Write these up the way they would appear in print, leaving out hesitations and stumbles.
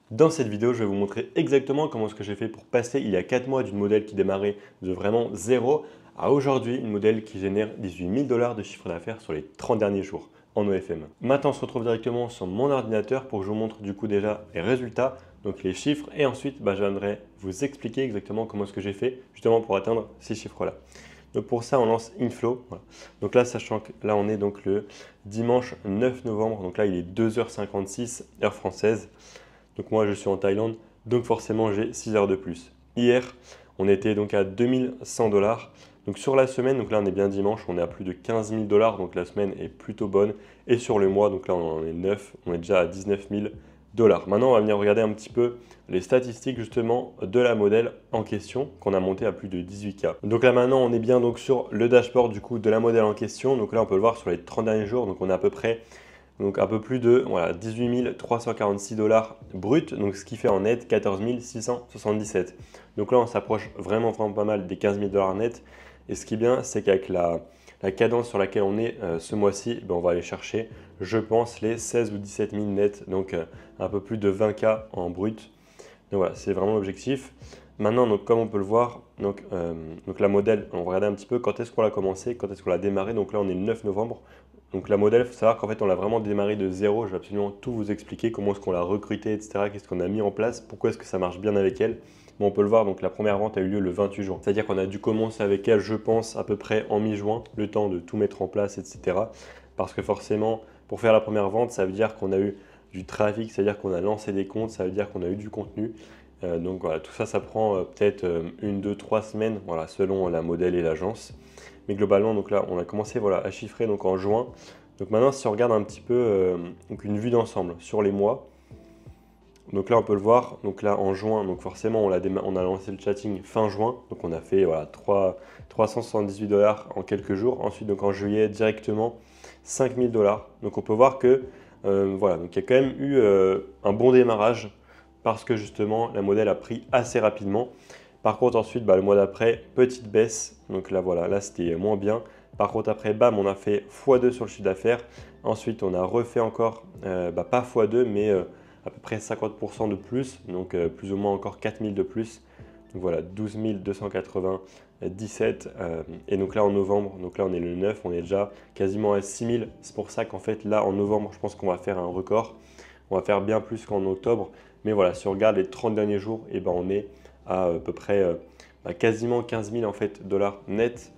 Dans cette vidéo, je vais vous montrer exactement comment ce que j'ai fait pour passer il y a 4 mois d'une modèle qui démarrait de vraiment zéro à aujourd'hui une modèle qui génère 18 000 $ de chiffre d'affaires sur les 30 derniers jours en OFM. Maintenant, on se retrouve directement sur mon ordinateur pour que je vous montre du coup déjà les résultats, donc les chiffres, et ensuite j'aimerais vous expliquer exactement comment ce que j'ai fait justement pour atteindre ces chiffres-là. Donc pour ça, on lance Inflow. Voilà. Donc là, sachant que là, on est donc le dimanche 9 novembre, donc là, il est 2h56 heure française. Donc moi je suis en Thaïlande, donc forcément j'ai 6 heures de plus. Hier, on était donc à 2100 $. Donc sur la semaine, donc là on est bien dimanche, on est à plus de 15 000 $, donc la semaine est plutôt bonne. Et sur le mois, donc là on en est 9, on est déjà à 19 000 $. Maintenant on va venir regarder un petit peu les statistiques justement de la modèle en question, qu'on a monté à plus de 18K. Donc là maintenant on est bien donc sur le dashboard du coup de la modèle en question. Donc là on peut le voir sur les 30 derniers jours, donc on est à peu près donc un peu plus de 18 346 $ bruts, donc ce qui fait en net 14 677. Donc là, on s'approche vraiment pas mal des 15 000 $ net. Et ce qui est bien, c'est qu'avec la cadence sur laquelle on est ce mois-ci, on va aller chercher, je pense, les 16 ou 17 000 net, donc un peu plus de 20K en brut. Donc voilà, c'est vraiment l'objectif. Maintenant, donc, comme on peut le voir, donc la modèle, on va regarder un petit peu quand est-ce qu'on l'a commencé, quand est-ce qu'on l'a démarré. Donc là, on est le 9 novembre. Donc la modèle, il faut savoir qu'en fait, on l'a vraiment démarré de zéro. Je vais absolument tout vous expliquer, comment est-ce qu'on l'a recruté, etc. Qu'est-ce qu'on a mis en place, pourquoi est-ce que ça marche bien avec elle. Bon, on peut le voir, donc la première vente a eu lieu le 28 juin. C'est-à-dire qu'on a dû commencer avec elle, je pense, à peu près en mi-juin, le temps de tout mettre en place, etc. Parce que forcément, pour faire la première vente, ça veut dire qu'on a eu du trafic, c'est-à-dire qu'on a lancé des comptes, ça veut dire qu'on a eu du contenu. Donc voilà, tout ça, ça prend peut-être 1, 2, 3 semaines, voilà, selon la modèle et l'agence. Mais globalement, donc là, on a commencé voilà, à chiffrer donc en juin. Donc maintenant, si on regarde un petit peu donc une vue d'ensemble sur les mois, donc là, on peut le voir. Donc là, en juin, donc forcément, on a lancé le chatting fin juin. Donc on a fait voilà, 378 $ en quelques jours. Ensuite, donc en juillet, directement 5000 $. Donc on peut voir que voilà, donc il y a quand même eu un bon démarrage parce que justement, la modèle a pris assez rapidement. Par contre, ensuite, le mois d'après, petite baisse. Donc là, voilà, là, c'était moins bien. Par contre, après, bam, on a fait x2 sur le chiffre d'affaires. Ensuite, on a refait encore, pas x2, mais à peu près 50% de plus. Donc, plus ou moins encore 4000 de plus. Donc voilà, 12 297. Et donc là, en novembre, donc là, on est le 9, on est déjà quasiment à 6000. C'est pour ça qu'en fait, là, en novembre, je pense qu'on va faire un record. On va faire bien plus qu'en octobre. Mais voilà, si on regarde les 30 derniers jours, on est à peu près quasiment 15 000 en fait, dollars net.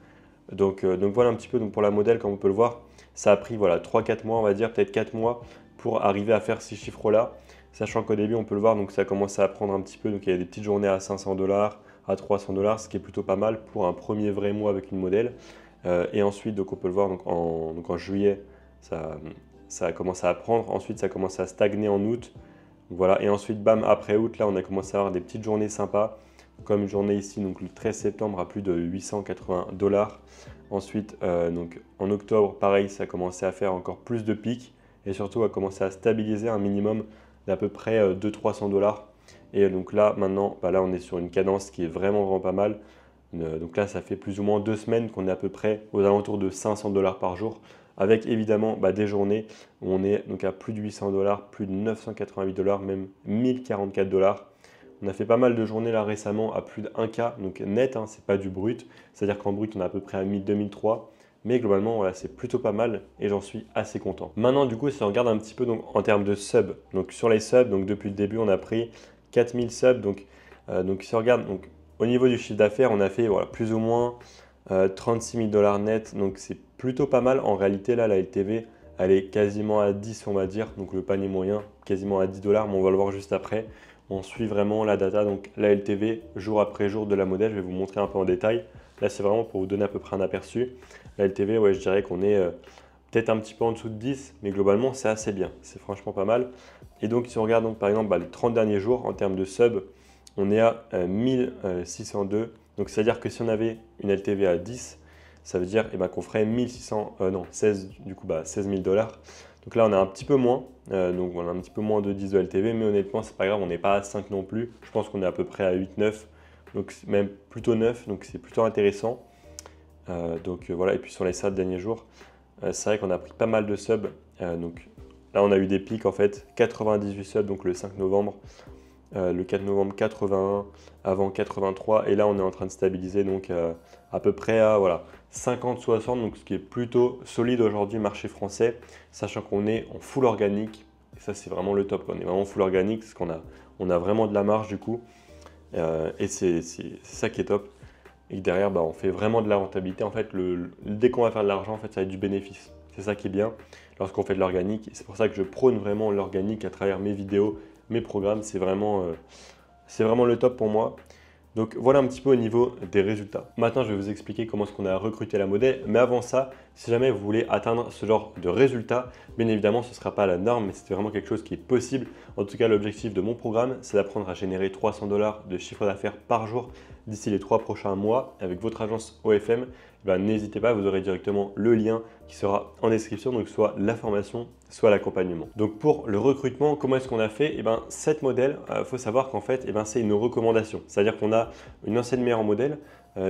Donc voilà un petit peu donc pour la modèle, comme on peut le voir, ça a pris voilà, 3-4 mois, on va dire, peut-être 4 mois pour arriver à faire ces chiffres-là. Sachant qu'au début, on peut le voir, donc ça commence à prendre un petit peu. Donc il y a des petites journées à 500 $, à 300 $, ce qui est plutôt pas mal pour un premier vrai mois avec une modèle. Et ensuite, donc on peut le voir, donc en juillet, ça a commencé à prendre. Ensuite, ça a commencé à stagner en août. Voilà, et ensuite, bam, après août, là, on a commencé à avoir des petites journées sympas, comme une journée ici, donc le 13 septembre, à plus de 880 $. Ensuite, donc en octobre, pareil, ça a commencé à faire encore plus de pics, et surtout a commencé à stabiliser un minimum d'à peu près 200-300 $. Et donc là, maintenant, là, on est sur une cadence qui est vraiment pas mal. Donc là, ça fait plus ou moins 2 semaines qu'on est à peu près aux alentours de 500 $ par jour, avec évidemment des journées où on est donc à plus de 800 $, plus de 988 $, même 1044 $. On a fait pas mal de journées là récemment à plus de 1K, donc net, hein, c'est pas du brut. C'est-à-dire qu'en brut, on est à peu près à 1000-2003. Mais globalement, voilà, c'est plutôt pas mal et j'en suis assez content. Maintenant, du coup, si on regarde un petit peu donc, en termes de subs, donc sur les subs, donc depuis le début, on a pris 4000 subs. Donc si on regarde donc, au niveau du chiffre d'affaires, on a fait voilà, plus ou moins 36 000 $ net. Donc c'est plutôt pas mal. En réalité, là, la LTV, elle est quasiment à 10, on va dire. Donc le panier moyen, quasiment à 10 $, mais on va le voir juste après. On suit vraiment la data, donc la LTV, jour après jour de la modèle. Je vais vous montrer un peu en détail. Là, c'est vraiment pour vous donner à peu près un aperçu. La LTV, ouais, je dirais qu'on est peut-être un petit peu en dessous de 10, mais globalement, c'est assez bien. C'est franchement pas mal. Et donc, si on regarde donc, par exemple les 30 derniers jours en termes de subs, on est à 1602. Donc, c'est-à-dire que si on avait une LTV à 10, ça veut dire qu'on ferait 16, du coup, 16 000 $. Donc là, on a un petit peu moins. Donc, on a un petit peu moins de 10 de LTV, mais honnêtement, c'est pas grave, on n'est pas à 5 non plus. Je pense qu'on est à peu près à 8-9, donc même plutôt 9, donc c'est plutôt intéressant. Voilà, et puis sur les 7 derniers jours, c'est vrai qu'on a pris pas mal de subs. Donc là, on a eu des pics en fait, 98 subs donc le 5 novembre. le 4 novembre 81, avant 83, et là on est en train de stabiliser donc à peu près à voilà, 50-60, donc ce qui est plutôt solide aujourd'hui marché français, sachant qu'on est en full organique, et ça c'est vraiment le top, quoi. On est vraiment full organique, parce qu'on a vraiment de la marge du coup, et c'est ça qui est top. Et derrière, bah, on fait vraiment de la rentabilité. En fait, dès qu'on va faire de l'argent, en fait, ça va être du bénéfice. C'est ça qui est bien lorsqu'on fait de l'organique. Et c'est pour ça que je prône vraiment l'organique à travers mes vidéos, mes programmes. C'est vraiment le top pour moi. Donc voilà un petit peu au niveau des résultats. Maintenant, je vais vous expliquer comment est-ce qu'on a recruté la modèle. Mais avant ça, si jamais vous voulez atteindre ce genre de résultats, bien évidemment, ce ne sera pas la norme, mais c'est vraiment quelque chose qui est possible. En tout cas, l'objectif de mon programme, c'est d'apprendre à générer 300 $ de chiffre d'affaires par jour d'ici les 3 prochains mois avec votre agence OFM. N'hésitez pas, vous aurez directement le lien qui sera en description, donc soit la formation, soit l'accompagnement. Donc pour le recrutement, comment est-ce qu'on a fait? Cette modèle, il faut savoir qu'en fait, c'est une recommandation. C'est-à-dire qu'on a une ancienne meilleure modèle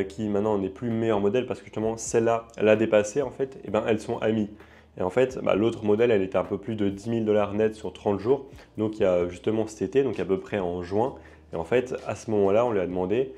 qui maintenant n'est plus meilleure modèle parce que justement celle-là, elle a dépassé en fait, elles sont amies. Et en fait, l'autre modèle, elle était un peu plus de 10 000 $ net sur 30 jours. Donc il y a justement cet été, donc à peu près en juin. Et en fait, à ce moment-là, on lui a demandé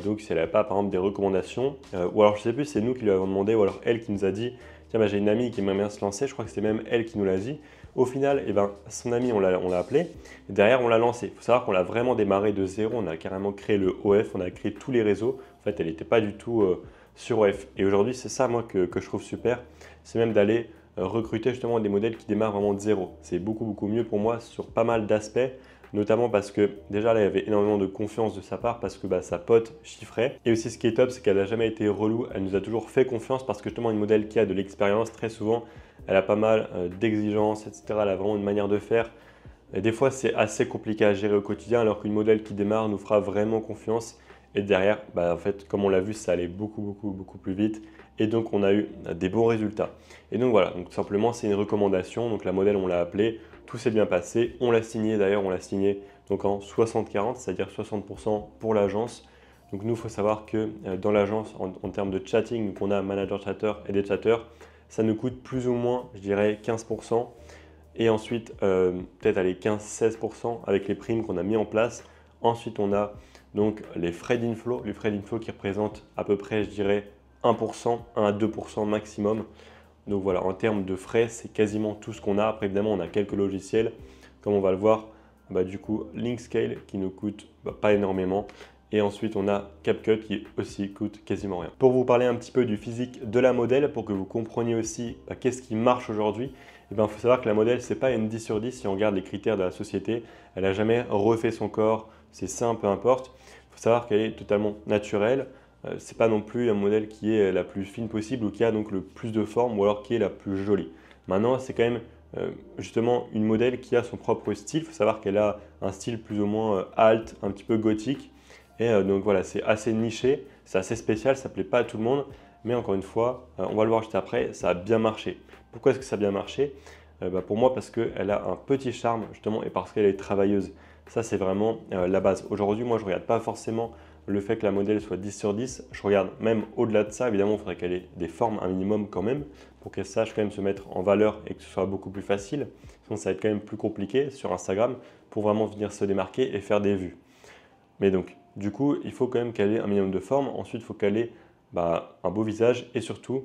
donc si elle n'avait pas par exemple des recommandations, ou alors je ne sais plus, c'est nous qui lui avons demandé, ou alors elle qui nous a dit, tiens, j'ai une amie qui aimerait bien se lancer, je crois que c'était même elle qui nous l'a dit. Au final, son amie, on l'a appelé, et derrière on l'a lancé. Il faut savoir qu'on l'a vraiment démarré de zéro, on a carrément créé le OF, on a créé tous les réseaux. En fait, elle n'était pas du tout sur OF. Et aujourd'hui, c'est ça moi que je trouve super, c'est même d'aller recruter justement des modèles qui démarrent vraiment de zéro. C'est beaucoup mieux pour moi sur pas mal d'aspects, notamment parce que déjà là il y avait énormément de confiance de sa part parce que sa pote chiffrait. Et aussi ce qui est top, c'est qu'elle n'a jamais été relou, elle nous a toujours fait confiance parce que justement une modèle qui a de l'expérience, très souvent elle a pas mal d'exigences, etc. Elle a vraiment une manière de faire. Et des fois c'est assez compliqué à gérer au quotidien alors qu'une modèle qui démarre nous fera vraiment confiance. Et derrière, en fait, comme on l'a vu, ça allait beaucoup plus vite. Et donc, on a eu des bons résultats. Et donc, voilà, donc, tout simplement, c'est une recommandation. Donc, la modèle, on l'a appelée. Tout s'est bien passé. On l'a signé, d'ailleurs, on l'a signé donc, en 60-40, c'est-à-dire 60% pour l'agence. Donc, nous, il faut savoir que dans l'agence, en termes de chatting, donc on a un manager chatter et des chatters, ça nous coûte plus ou moins, je dirais, 15%. Et ensuite, peut-être aller 15-16% avec les primes qu'on a mis en place. Ensuite, on a donc les frais d'inflow qui représentent à peu près, je dirais, 1%, 1 à 2% maximum. Donc voilà, en termes de frais, c'est quasiment tout ce qu'on a. Après, évidemment, on a quelques logiciels, comme on va le voir. Du coup, Linkscale qui nous coûte pas énormément. Et ensuite, on a CapCut qui aussi coûte quasiment rien. Pour vous parler un petit peu du physique de la modèle, pour que vous compreniez aussi qu'est-ce qui marche aujourd'hui, il faut savoir que la modèle, ce n'est pas une 10 sur 10 si on regarde les critères de la société. Elle n'a jamais refait son corps, c'est sain, peu importe. Il faut savoir qu'elle est totalement naturelle. Ce n'est pas non plus un modèle qui est la plus fine possible ou qui a donc le plus de forme ou alors qui est la plus jolie. Maintenant, c'est quand même justement une modèle qui a son propre style. Il faut savoir qu'elle a un style plus ou moins alt, un petit peu gothique. Et donc voilà, c'est assez niché, c'est assez spécial, ça ne plaît pas à tout le monde. Mais encore une fois, on va le voir juste après, ça a bien marché. Pourquoi est-ce que ça a bien marché? Pour moi, parce qu'elle a un petit charme justement et parce qu'elle est travailleuse. Ça, c'est vraiment la base. Aujourd'hui, moi, je ne regarde pas forcément le fait que la modèle soit 10 sur 10. Je regarde même au-delà de ça. Évidemment, il faudrait qu'elle ait des formes un minimum quand même pour qu'elle sache quand même se mettre en valeur et que ce soit beaucoup plus facile. Sinon, ça va être quand même plus compliqué sur Instagram pour vraiment venir se démarquer et faire des vues. Mais donc, du coup, il faut quand même qu'elle ait un minimum de forme. Ensuite, il faut qu'elle ait un beau visage et surtout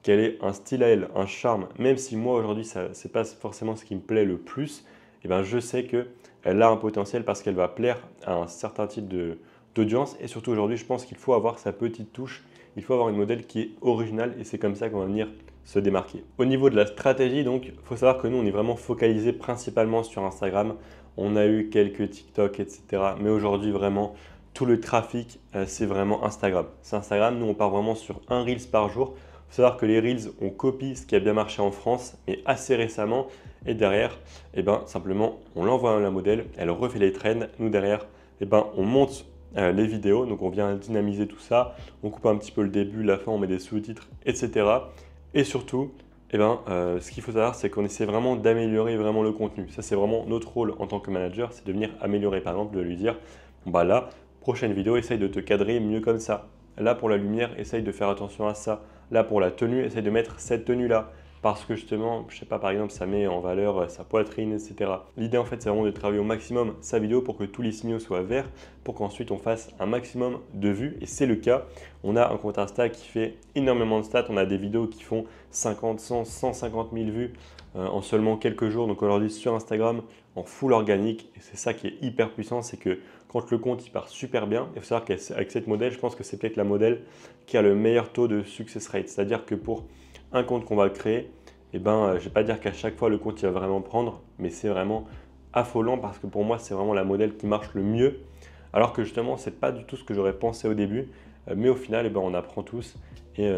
qu'elle ait un style à elle, un charme. Même si moi, aujourd'hui, ce n'est pas forcément ce qui me plaît le plus, je sais qu'elle a un potentiel parce qu'elle va plaire à un certain type d'audience. Et surtout, aujourd'hui, je pense qu'il faut avoir sa petite touche. Il faut avoir une modèle qui est originale et c'est comme ça qu'on va venir se démarquer. Au niveau de la stratégie, donc, il faut savoir que nous, on est vraiment focalisé principalement sur Instagram. On a eu quelques TikTok, etc. Mais aujourd'hui, vraiment, tout le trafic, c'est vraiment Instagram. C'est Instagram. Nous, on part vraiment sur un Reels par jour. Il faut savoir que les Reels, on copie ce qui a bien marché en France, mais assez récemment. Et derrière, simplement, on l'envoie à la modèle, elle refait les trends. Nous, derrière, on monte les vidéos. Donc, on vient dynamiser tout ça. On coupe un petit peu le début, la fin, on met des sous-titres, etc. Et surtout, ce qu'il faut savoir, c'est qu'on essaie vraiment d'améliorer vraiment le contenu. Ça, c'est vraiment notre rôle en tant que manager, c'est de venir améliorer. Par exemple, de lui dire, là, prochaine vidéo, essaye de te cadrer mieux comme ça. Là, pour la lumière, essaye de faire attention à ça. Là, pour la tenue, essaye de mettre cette tenue-là. parce que justement, je sais pas, par exemple, ça met en valeur sa poitrine, etc. L'idée en fait, c'est vraiment de travailler au maximum sa vidéo pour que tous les signaux soient verts, pour qu'ensuite on fasse un maximum de vues. Et c'est le cas. On a un compte Insta qui fait énormément de stats. On a des vidéos qui font 50, 100, 150 000 vues en seulement quelques jours. Donc aujourd'hui sur Instagram, en full organique. Et c'est ça qui est hyper puissant, c'est que quand le compte il part super bien, il faut savoir qu'avec cette modèle, je pense que c'est peut-être la modèle qui a le meilleur taux de success rate. C'est-à-dire que pour un compte qu'on va créer, je ne vais pas dire qu'à chaque fois le compte il va vraiment prendre, mais c'est vraiment affolant parce que pour moi c'est vraiment la modèle qui marche le mieux. Alors que justement, c'est pas du tout ce que j'aurais pensé au début, mais au final, on apprend tous et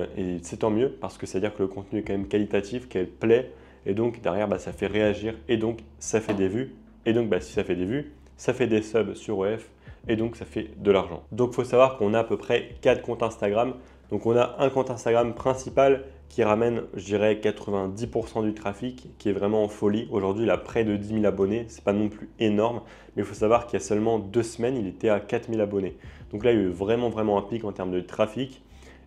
c'est tant mieux parce que c'est-à-dire que le contenu est quand même qualitatif, qu'elle plaît et donc derrière, ça fait réagir et donc ça fait des vues et donc si ça fait des vues, ça fait des subs sur OF et donc ça fait de l'argent. Donc il faut savoir qu'on a à peu près 4 comptes Instagram. Donc on a un compte Instagram principal qui ramène, je dirais, 90% du trafic, qui est vraiment en folie. Aujourd'hui, il a près de 10 000 abonnés. Ce n'est pas non plus énorme, mais il faut savoir qu'il y a seulement 2 semaines, il était à 4 000 abonnés. Donc là, il y a eu vraiment un pic en termes de trafic.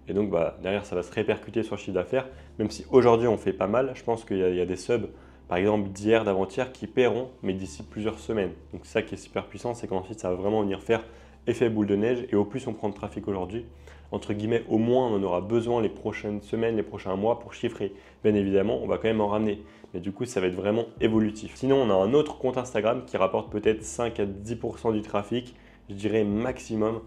Et donc derrière, ça va se répercuter sur le chiffre d'affaires. Même si aujourd'hui, on fait pas mal, je pense qu'il y a des subs, par exemple d'hier, d'avant-hier, qui paieront, mais d'ici plusieurs semaines. Donc c'est ça qui est super puissant, c'est qu'ensuite, ça va vraiment venir faire effet boule de neige. Et au plus on prend de trafic aujourd'hui, entre guillemets, au moins on en aura besoin les prochaines semaines, les prochains mois pour chiffrer. Bien évidemment, on va quand même en ramener. Mais du coup, ça va être vraiment évolutif. Sinon, on a un autre compte Instagram qui rapporte peut-être 5 à 10% du trafic, je dirais maximum.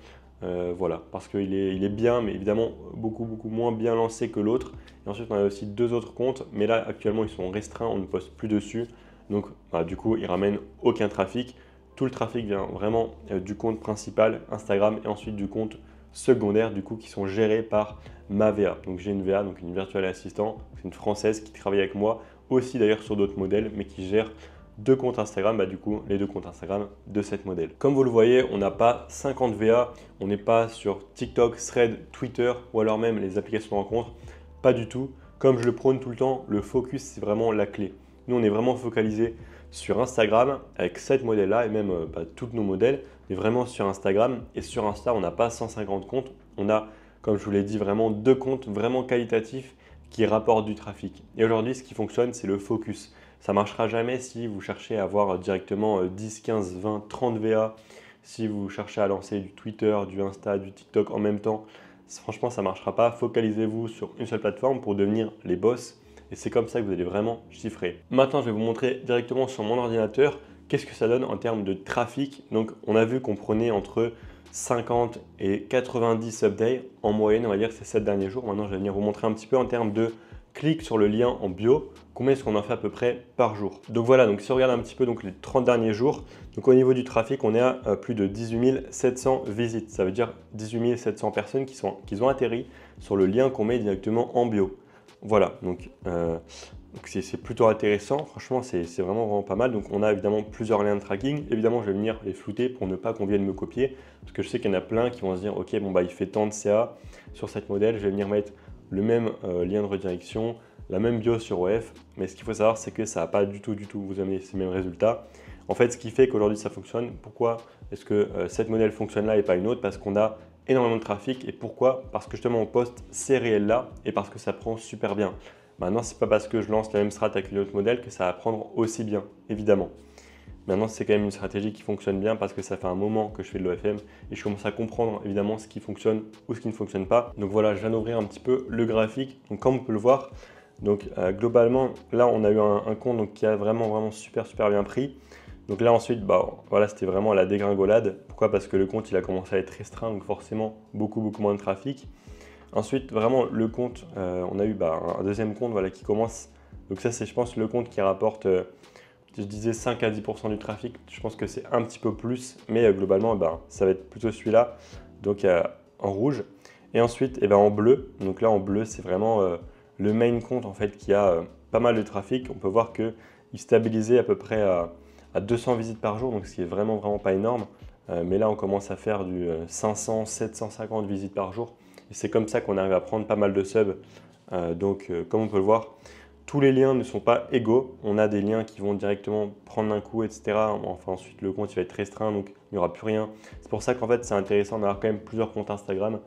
Voilà, parce qu'il est bien, mais évidemment beaucoup moins bien lancé que l'autre. Et ensuite, on a aussi 2 autres comptes, mais là, actuellement, ils sont restreints, on ne poste plus dessus. Donc, du coup, ils ramènent aucun trafic. Tout le trafic vient vraiment du compte principal Instagram et ensuite du compte secondaire du coup qui sont gérés par ma VA. Donc j'ai une VA, donc une virtual assistant, c'est une française qui travaille avec moi, aussi d'ailleurs sur d'autres modèles, mais qui gère 2 comptes Instagram, du coup les 2 comptes Instagram de cette modèle. Comme vous le voyez, on n'a pas 50 VA, on n'est pas sur TikTok, Thread, Twitter ou alors même les applications de rencontres, pas du tout. Comme je le prône tout le temps, le focus c'est vraiment la clé. Nous on est vraiment focalisé sur Instagram avec cette modèle-là et même tous nos modèles, mais vraiment sur Instagram. Et sur Insta, on n'a pas 150 comptes. On a, comme je vous l'ai dit, vraiment 2 comptes vraiment qualitatifs qui rapportent du trafic. Et aujourd'hui, ce qui fonctionne, c'est le focus. Ça ne marchera jamais si vous cherchez à avoir directement 10, 15, 20, 30 VA, si vous cherchez à lancer du Twitter, du Insta, du TikTok en même temps. Franchement, ça ne marchera pas. Focalisez-vous sur une seule plateforme pour devenir les boss. Et c'est comme ça que vous allez vraiment chiffrer. Maintenant, je vais vous montrer directement sur mon ordinateur qu'est-ce que ça donne en termes de trafic. Donc, on a vu qu'on prenait entre 50 et 90 subdays en moyenne, on va dire que c'est 7 derniers jours. Maintenant, je vais venir vous montrer un petit peu en termes de clics sur le lien en bio, combien est-ce qu'on en fait à peu près par jour. Donc voilà, donc si on regarde un petit peu donc, les 30 derniers jours, donc au niveau du trafic, on est à plus de 18 700 visites. Ça veut dire 18 700 personnes qui ont atterri sur le lien qu'on met directement en bio. Voilà, donc c'est plutôt intéressant. Franchement, c'est vraiment pas mal. Donc, on a évidemment plusieurs liens de tracking. Évidemment, je vais venir les flouter pour ne pas qu'on vienne me copier. Parce que je sais qu'il y en a plein qui vont se dire, OK, il fait tant de CA sur cette modèle. Je vais venir mettre le même lien de redirection, la même bio sur OF. Mais ce qu'il faut savoir, c'est que ça n'a pas du tout vous amener ces mêmes résultats. En fait, ce qui fait qu'aujourd'hui, ça fonctionne. Pourquoi est-ce que cette modèle fonctionne là et pas une autre? Parce qu'on a énormément de trafic. Et pourquoi? Parce que justement, on poste ces réels-là et parce que ça prend super bien. Maintenant, ce n'est pas parce que je lance la même strat avec une autre modèle que ça va prendre aussi bien, évidemment. Maintenant, c'est quand même une stratégie qui fonctionne bien parce que ça fait un moment que je fais de l'OFM et je commence à comprendre évidemment ce qui fonctionne ou ce qui ne fonctionne pas. Donc voilà, je viens d'ouvrir un petit peu le graphique. Donc comme on peut le voir, donc globalement, là, on a eu un compte donc, qui a vraiment super bien pris. Donc là ensuite, voilà, c'était vraiment la dégringolade. Pourquoi? Parce que le compte il a commencé à être restreint, donc forcément beaucoup moins de trafic. Ensuite, vraiment le compte, on a eu un deuxième compte voilà, qui commence. Donc ça, c'est je pense le compte qui rapporte, je disais 5 à 10% du trafic. Je pense que c'est un petit peu plus, mais globalement, ça va être plutôt celui-là, donc en rouge. Et ensuite, en bleu. Donc là, en bleu, c'est vraiment le main compte en fait qui a pas mal de trafic. On peut voir qu'il stabilisait à peu près à 200 visites par jour, donc ce qui est vraiment pas énorme. Mais là, on commence à faire du 500, 750 visites par jour. Et c'est comme ça qu'on arrive à prendre pas mal de subs. Comme on peut le voir, tous les liens ne sont pas égaux. On a des liens qui vont directement prendre un coup, etc. Enfin, ensuite, le compte il va être restreint, donc il n'y aura plus rien. C'est pour ça qu'en fait, c'est intéressant d'avoir quand même plusieurs comptes Instagram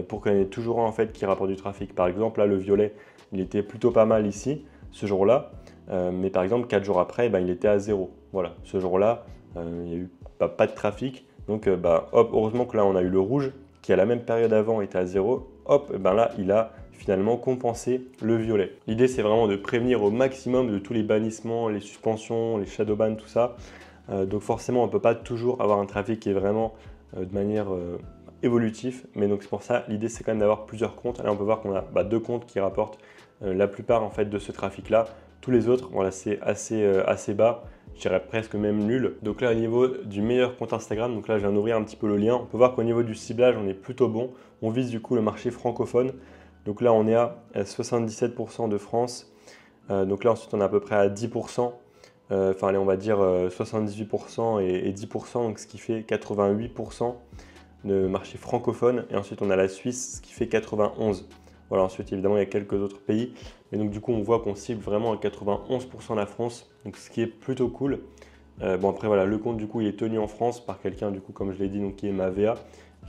pour qu'il y en ait toujours un en fait, qui rapporte du trafic. Par exemple, là, le violet, il était plutôt pas mal ici. ce jour-là. Mais par exemple, 4 jours après, il était à 0. Voilà, ce jour-là, il n'y a eu pas de trafic. Donc, hop, heureusement que là, on a eu le rouge qui, à la même période avant, était à 0. Hop, là, il a finalement compenser le violet. L'idée, c'est vraiment de prévenir au maximum de tous les bannissements, les suspensions, les shadow bans, tout ça. Donc forcément, on ne peut pas toujours avoir un trafic qui est vraiment de manière évolutive. Mais donc c'est pour ça, l'idée, c'est quand même d'avoir plusieurs comptes. Là, on peut voir qu'on a 2 comptes qui rapportent la plupart en fait de ce trafic-là. Tous les autres, voilà, c'est assez bas. Je dirais presque même nul. Donc là, au niveau du meilleur compte Instagram, donc là, je viens d'ouvrir un petit peu le lien. On peut voir qu'au niveau du ciblage, on est plutôt bon. On vise du coup le marché francophone. Donc là, on est à 77% de France. Donc là, ensuite, on est à peu près à 10%. Enfin, allez, on va dire 78% et 10%, donc ce qui fait 88% de marché francophone. Et ensuite, on a la Suisse, ce qui fait 91%. Voilà, ensuite, évidemment, il y a quelques autres pays. Mais donc, du coup, on voit qu'on cible vraiment à 91% la France, donc ce qui est plutôt cool. Bon, après, voilà, le compte, du coup, il est tenu en France par quelqu'un, du coup, comme je l'ai dit, donc, qui est ma VA,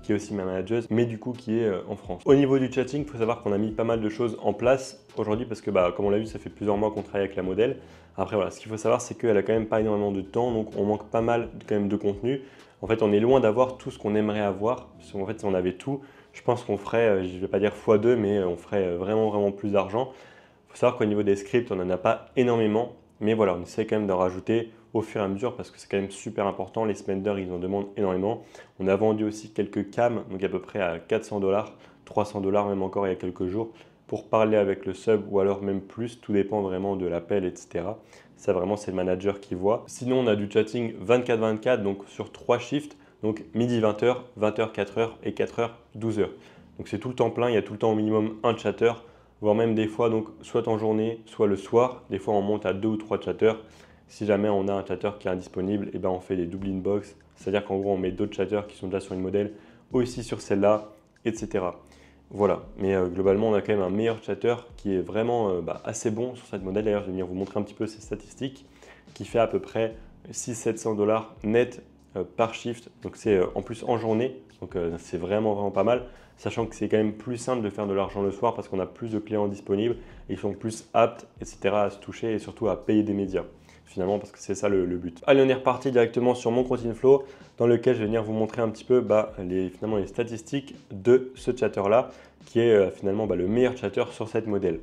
qui est aussi ma manageuse, mais du coup qui est en France. Au niveau du chatting, il faut savoir qu'on a mis pas mal de choses en place aujourd'hui parce que comme on l'a vu, ça fait plusieurs mois qu'on travaille avec la modèle. Après voilà, ce qu'il faut savoir, c'est qu'elle a quand même pas énormément de temps, donc on manque pas mal quand même de contenu. En fait, on est loin d'avoir tout ce qu'on aimerait avoir. Parce qu'en fait, si on avait tout, je pense qu'on ferait, je ne vais pas dire x2, mais on ferait vraiment plus d'argent. Il faut savoir qu'au niveau des scripts, on n'en a pas énormément, mais voilà, on essaie quand même d'en rajouter au fur et à mesure parce que c'est quand même super important. Les spenders, ils en demandent énormément. On a vendu aussi quelques cams, donc à peu près à 400 $, 300 $ même encore il y a quelques jours, pour parler avec le sub ou alors même plus. Tout dépend vraiment de l'appel, etc. Ça vraiment, c'est le manager qui voit. Sinon, on a du chatting 24-24, donc sur 3 shifts. Donc midi 20h, 20h 4h et 4h 12h. Donc c'est tout le temps plein, il y a tout le temps au minimum un chatter, voire même des fois donc soit en journée, soit le soir. Des fois on monte à 2 ou 3 chatters. Si jamais on a un chatter qui est indisponible, et on fait des double inbox, c'est-à-dire qu'en gros on met d'autres chatters qui sont déjà sur une modèle aussi sur celle-là, etc. Voilà, mais globalement on a quand même un meilleur chatter qui est vraiment assez bon sur cette modèle. D'ailleurs je vais venir vous montrer un petit peu ses statistiques, qui fait à peu près 600-700 $ net par shift, donc c'est en plus en journée, donc c'est vraiment pas mal, sachant que c'est quand même plus simple de faire de l'argent le soir parce qu'on a plus de clients disponibles, et ils sont plus aptes, etc. à se toucher et surtout à payer des médias, finalement, parce que c'est ça le but. Allez, on est reparti directement sur mon compte Inflow, dans lequel je vais venir vous montrer un petit peu finalement les statistiques de ce chatter-là, qui est finalement le meilleur chatter sur cette modèle.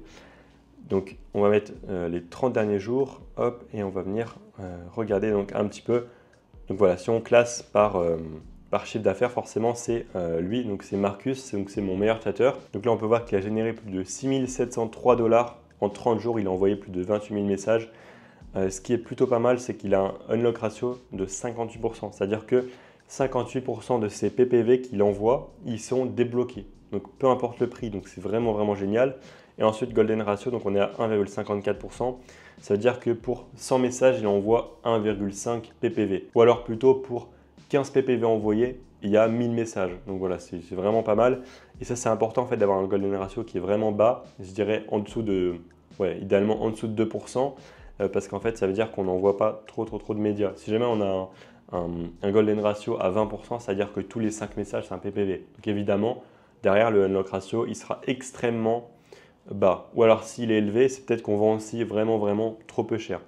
Donc on va mettre les 30 derniers jours, hop, et on va venir regarder donc un petit peu. Donc voilà, si on classe par chiffre d'affaires, forcément c'est lui, donc c'est Marcus, donc c'est mon meilleur chatter. Donc là on peut voir qu'il a généré plus de 6703 $ en 30 jours, il a envoyé plus de 28 000 messages. Ce qui est plutôt pas mal, c'est qu'il a un unlock ratio de 58%, c'est-à-dire que 58% de ses PPV qu'il envoie, ils sont débloqués. Donc peu importe le prix, donc c'est vraiment génial. Et ensuite golden ratio, donc on est à 1,54%. Ça veut dire que pour 100 messages, il envoie 1,5 PPV. Ou alors plutôt pour 15 PPV envoyés, il y a 1000 messages. Donc voilà, c'est vraiment pas mal. Et ça, c'est important en fait d'avoir un golden ratio qui est vraiment bas. Je dirais en dessous de, idéalement en dessous de 2%. Parce qu'en fait, ça veut dire qu'on n'envoie pas trop de médias. Si jamais on a un golden ratio à 20%, c'est-à-dire que tous les 5 messages, c'est un PPV. Donc évidemment, derrière le unlock ratio, il sera extrêmement bas. Ou alors s'il est élevé, c'est peut-être qu'on vend aussi vraiment trop peu cher.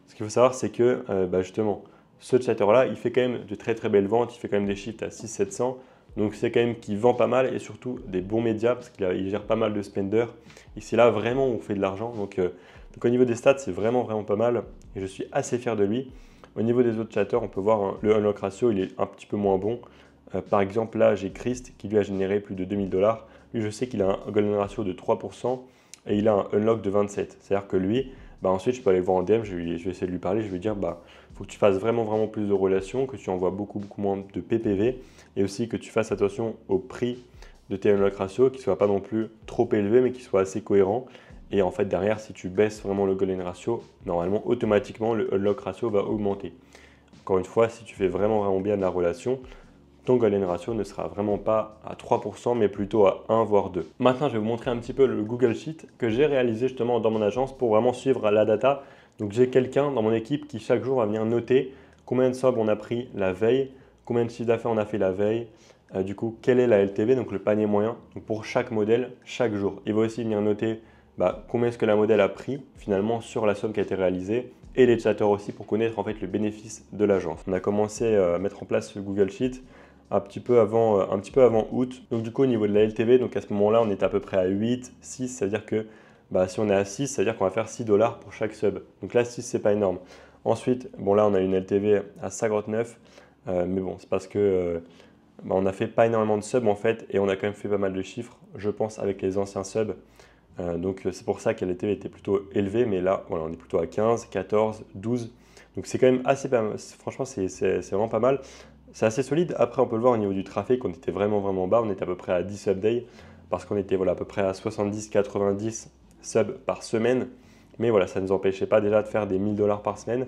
Ce qu'il faut savoir, c'est que justement, ce chatter-là, il fait quand même de très belles ventes, il fait quand même des shifts à 600-700. Donc c'est quand même qu'il vend pas mal et surtout des bons médias parce qu'il gère pas mal de spenders. Et c'est là vraiment où on fait de l'argent. Donc au niveau des stats, c'est vraiment pas mal et je suis assez fier de lui. Au niveau des autres chatters, on peut voir le unlock ratio, il est un petit peu moins bon. Par exemple, là, j'ai Christ qui lui a généré plus de 2000 $. Lui, je sais qu'il a un golden ratio de 3% et il a un unlock de 27. C'est-à-dire que lui, ensuite, je peux aller le voir en DM, je vais essayer de lui parler, je vais lui dire, faut que tu fasses vraiment plus de relations, que tu envoies beaucoup moins de PPV et aussi que tu fasses attention au prix de tes unlock ratio, qui ne soit pas non plus trop élevé, mais qui soit assez cohérent. Et en fait, derrière, si tu baisses vraiment le golden ratio, normalement, automatiquement, le unlock ratio va augmenter. Encore une fois, si tu fais vraiment bien de la relation, ton golden ratio ne sera vraiment pas à 3%, mais plutôt à 1 voire 2. Maintenant, je vais vous montrer un petit peu le Google Sheet que j'ai réalisé justement dans mon agence pour vraiment suivre la data. Donc, j'ai quelqu'un dans mon équipe qui chaque jour va venir noter combien de subs on a pris la veille, combien de chiffre d'affaires on a fait la veille, du coup, quelle est la LTV, donc le panier moyen, donc pour chaque modèle, chaque jour. Il va aussi venir noter combien est-ce que la modèle a pris finalement sur la somme qui a été réalisée et les chatters aussi pour connaître en fait le bénéfice de l'agence. On a commencé à mettre en place ce Google Sheet un petit peu avant août. Donc du coup au niveau de la LTV, donc à ce moment-là on était à peu près à 8, 6, c'est-à-dire que si on est à 6, c'est-à-dire qu'on va faire 6 $ pour chaque sub. Donc là 6 c'est pas énorme. Ensuite, bon là on a une LTV à 59, mais bon c'est parce que on n'a fait pas énormément de subs en fait et on a quand même fait pas mal de chiffres, je pense, avec les anciens subs. Donc c'est pour ça que la LTV était plutôt élevée, mais là voilà, on est plutôt à 15, 14, 12. Donc c'est quand même assez pas mal. Franchement c'est vraiment pas mal. C'est assez solide. Après on peut le voir au niveau du trafic, on était vraiment bas, on était à peu près à 10 subs day parce qu'on était à peu près à 70-90 subs par semaine. Mais voilà, ça ne nous empêchait pas déjà de faire des 1000 $ par semaine.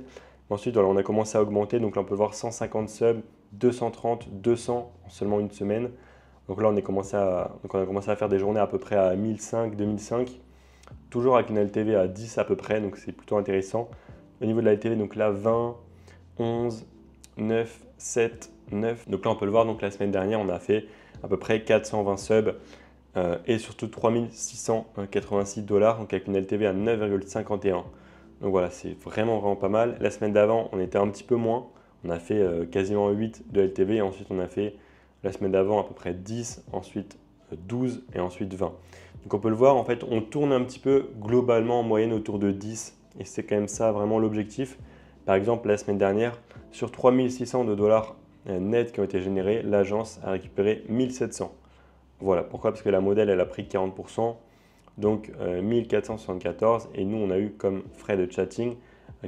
Ensuite, voilà, on a commencé à augmenter. Donc là, on peut voir 150 subs, 230, 200 en seulement une semaine. Donc là, on a commencé à faire des journées à peu près à 1005, 2005. Toujours avec une LTV à 10 à peu près. Donc c'est plutôt intéressant. Au niveau de la LTV, donc là, 20, 11, 9, 7, 9. Donc là, on peut le voir. Donc la semaine dernière, on a fait à peu près 420 subs. Et surtout 3686 $, donc avec une LTV à 9,51. Donc voilà, c'est vraiment pas mal. La semaine d'avant, on était un petit peu moins. On a fait quasiment 8 de LTV. Et ensuite, on a fait la semaine d'avant à peu près 10, ensuite 12 et ensuite 20. Donc on peut le voir, en fait, on tourne un petit peu globalement en moyenne autour de 10. Et c'est quand même ça vraiment l'objectif. Par exemple, la semaine dernière, sur 3600 $ nets qui ont été générés, l'agence a récupéré 1700. Voilà, pourquoi? Parce que la modèle, elle a pris 40%, donc 1474, et nous, on a eu comme frais de chatting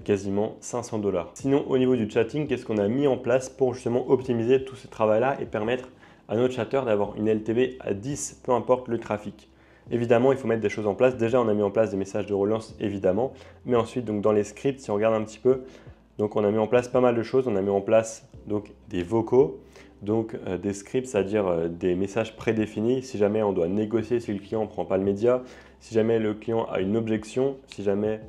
quasiment 500 $. Sinon, au niveau du chatting, qu'est-ce qu'on a mis en place pour justement optimiser tout ce travail-là et permettre à notre chatter d'avoir une LTV à 10, peu importe le trafic? Évidemment, il faut mettre des choses en place. Déjà, on a mis en place des messages de relance, évidemment, mais ensuite, donc, dans les scripts, si on regarde un petit peu, donc on a mis en place pas mal de choses. On a mis en place donc, des vocaux, donc des scripts, c'est-à-dire des messages prédéfinis. Si jamais on doit négocier si le client ne prend pas le média, si jamais le client a une objection, si jamais,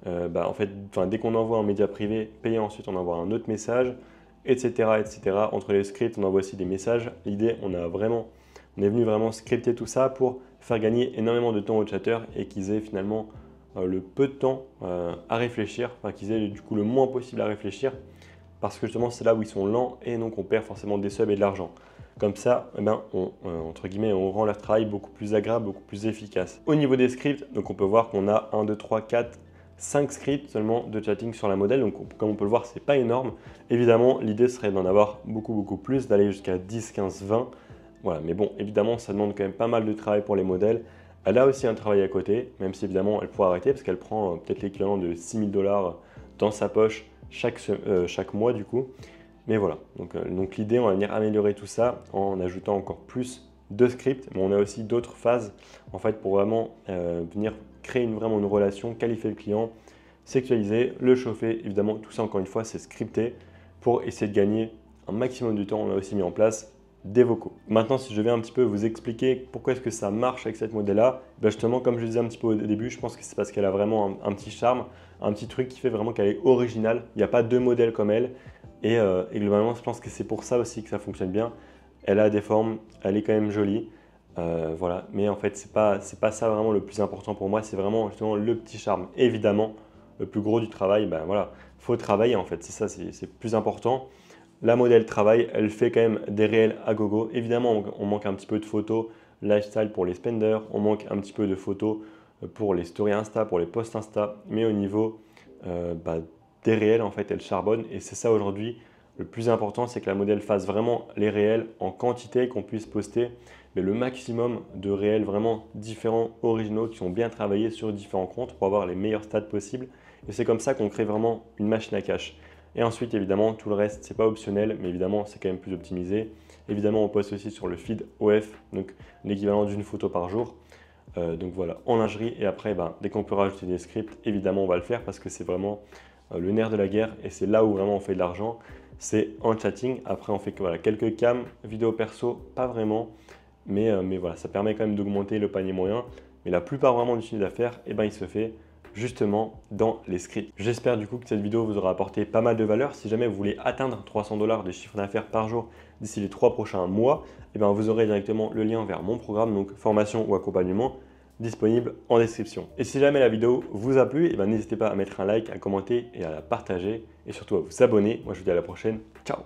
dès qu'on envoie un média privé payé, ensuite on envoie un autre message, etc., etc. Entre les scripts, on envoie aussi des messages. L'idée, on est venu vraiment scripter tout ça pour faire gagner énormément de temps aux chatters et qu'ils aient finalement le peu de temps à réfléchir, qu'ils aient du coup le moins possible à réfléchir, parce que justement c'est là où ils sont lents et donc on perd forcément des subs et de l'argent. Comme ça, entre guillemets, on rend leur travail beaucoup plus agréable, beaucoup plus efficace. Au niveau des scripts, donc on peut voir qu'on a 1, 2, 3, 4, 5 scripts seulement de chatting sur la modèle. Donc comme on peut le voir, c'est pas énorme. Évidemment, l'idée serait d'en avoir beaucoup plus, d'aller jusqu'à 10, 15, 20. Voilà, mais bon, évidemment, ça demande quand même pas mal de travail pour les modèles. Elle a aussi un travail à côté, même si évidemment elle pourrait arrêter parce qu'elle prend peut-être l'équivalent de 6 000 $ dans sa poche chaque mois du coup. Mais voilà, donc l'idée, on va venir améliorer tout ça en ajoutant encore plus de scripts, mais on a aussi d'autres phases en fait pour vraiment venir créer vraiment une relation, qualifier le client, sexualiser, le chauffer. Évidemment, tout ça encore une fois, c'est scripté pour essayer de gagner un maximum de temps. On a aussi mis en place des vocaux. Maintenant, si je vais un petit peu vous expliquer pourquoi est-ce que ça marche avec cette modèle-là, justement, comme je disais un petit peu au début, je pense que c'est parce qu'elle a vraiment un petit charme, un petit truc qui fait vraiment qu'elle est originale. Il n'y a pas deux modèles comme elle. Et globalement, je pense que c'est pour ça aussi que ça fonctionne bien. Elle a des formes, elle est quand même jolie. Voilà. Mais en fait, c'est pas ça vraiment le plus important pour moi. C'est vraiment justement le petit charme. Évidemment, le plus gros du travail, faut travailler en fait. C'est ça, c'est plus important. La modèle travail, elle fait quand même des réels à gogo. Évidemment, on manque un petit peu de photos lifestyle pour les spenders. On manque un petit peu de photos pour les stories Insta, pour les posts Insta. Mais au niveau des réels, en fait, elle charbonne. Et c'est ça aujourd'hui, le plus important, c'est que la modèle fasse vraiment les réels en quantité, qu'on puisse poster le maximum de réels vraiment différents, originaux, qui sont bien travaillés sur différents comptes pour avoir les meilleurs stats possibles. Et c'est comme ça qu'on crée vraiment une machine à cash. Et ensuite, évidemment, tout le reste, c'est pas optionnel, mais évidemment, c'est quand même plus optimisé. Évidemment, on poste aussi sur le feed OF, donc l'équivalent d'une photo par jour. Donc voilà, en lingerie. Et après, dès qu'on peut rajouter des scripts, évidemment, on va le faire parce que c'est vraiment le nerf de la guerre et c'est là où vraiment on fait de l'argent. C'est en chatting. Après, on fait quelques cams, vidéo perso, pas vraiment. Mais voilà, ça permet quand même d'augmenter le panier moyen. Mais la plupart vraiment du chiffre d'affaires, il se fait justement dans les scripts. J'espère du coup que cette vidéo vous aura apporté pas mal de valeur. Si jamais vous voulez atteindre 300 $ de chiffre d'affaires par jour d'ici les 3 prochains mois, vous aurez directement le lien vers mon programme, donc formation ou accompagnement. disponible en description. Et si jamais la vidéo vous a plu, n'hésitez pas à mettre un like, à commenter et à la partager. Et surtout à vous abonner. Moi je vous dis à la prochaine. Ciao!